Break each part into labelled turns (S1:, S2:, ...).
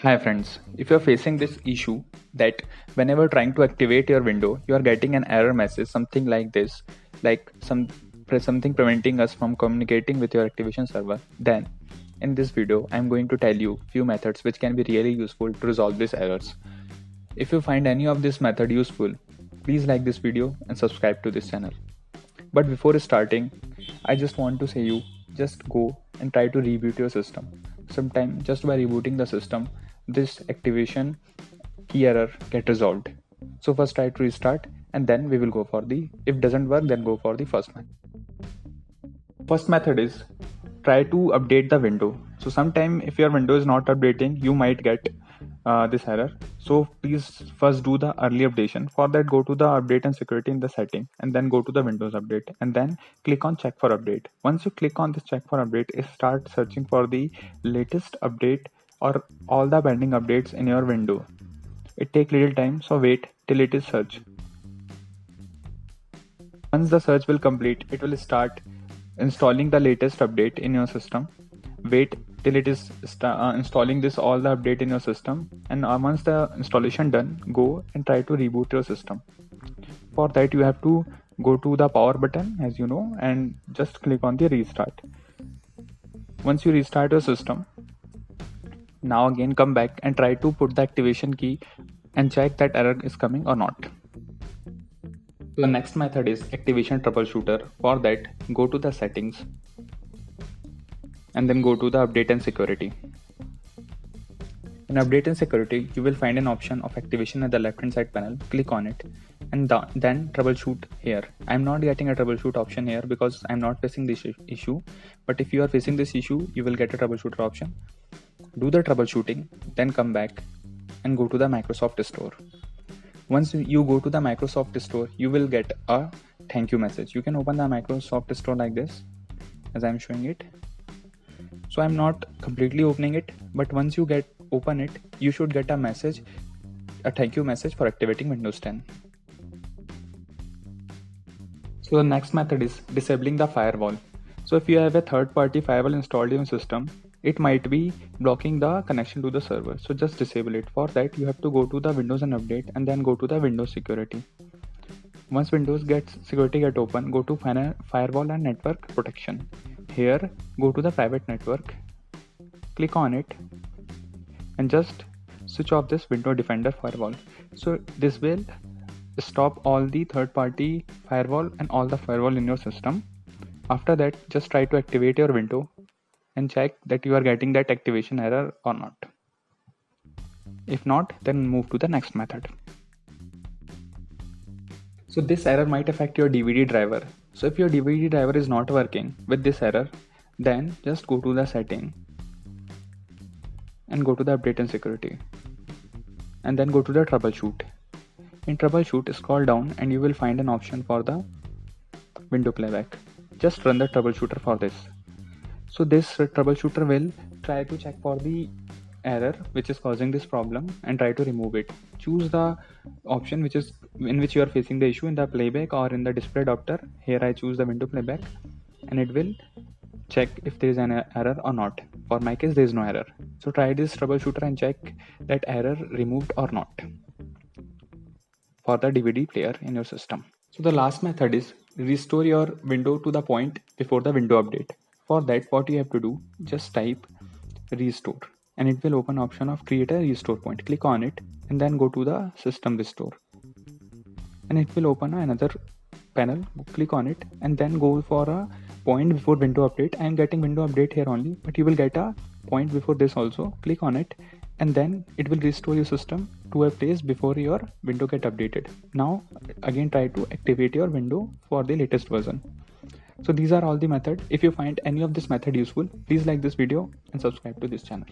S1: Hi friends, if you're facing this issue that whenever trying to activate your window, you are getting an error message, something like this, like something preventing us from communicating with your activation server, then in this video, I'm going to tell you few methods which can be really useful to resolve these errors. If you find any of this method useful, please like this video and subscribe to this channel. But before starting, I just want to say you just go and try to reboot your system. Sometime just by rebooting the system, this activation key error get resolved. So first try to restart and then we will go for the, if doesn't work, then go for the first method. First method is try to update the window. So sometime if your window is not updating, you might get this error. So please first do the early updation. For that, go to the update and security in the setting and then go to the Windows update and then click on check for update. Once you click on this check for update, start searching for the latest update or all the pending updates in your window. It takes little time, so wait till it is searched. Once the search will complete, it will start installing the latest update in your system. Wait till it is installing this all the update in your system, and once the installation done, go and try to reboot your system. For that, you have to go to the power button, as you know, and just click on the restart. Once you restart your system, now again come back and try to put the activation key and check that error is coming or not. The next method is activation troubleshooter. For that, go to the settings and then go to the update and security. In update and security, you will find an option of activation at the left hand side panel. Click on it and then troubleshoot here. I'm not getting a troubleshoot option here because I'm not facing this issue, but if you are facing this issue, you will get a troubleshooter option. Do the troubleshooting, then come back and go to the Microsoft Store. Once you go to the Microsoft Store, you will get a thank you message. You can open the Microsoft Store like this, as I'm showing it. So I'm not completely opening it, but once you open it, you should get a message, a thank you message for activating Windows 10. So the next method is disabling the firewall. So if you have a third-party firewall installed in your system, it might be blocking the connection to the server. So just disable it. For that, you have to go to the Windows and update and then go to the Windows security. Once Windows security get open, go to firewall and network protection. Here, go to the private network, click on it and just switch off this Windows Defender firewall. So this will stop all the third-party firewall and all the firewall in your system. After that, just try to activate your window and check that you are getting that activation error or not. If not, then move to the next method. So this error might affect your DVD driver. So if your DVD driver is not working with this error, then just go to the setting and go to the update and security and then go to the troubleshoot. In troubleshoot, scroll down and you will find an option for the window playback. Just run the troubleshooter for this. So this troubleshooter will try to check for the error which is causing this problem and try to remove it. Choose the option which is in which you are facing the issue in the playback or in the display adapter. Here I choose the window playback and it will check if there is an error or not. For my case, there is no error. So try this troubleshooter and check that error removed or not for the DVD player in your system. So the last method is restore your window to the point before the window update. For that, what you have to do, just type restore and it will open option of create a restore point. Click on it and then go to the system restore and it will open another panel. Click on it and then go for a point before window update. I am getting window update here only, but you will get a point before this also. Click on it and then it will restore your system to a place before your window get updated. Now again try to activate your window for the latest version. So these are all the methods. If you find any of this method useful, please like this video and subscribe to this channel.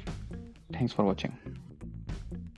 S1: Thanks for watching.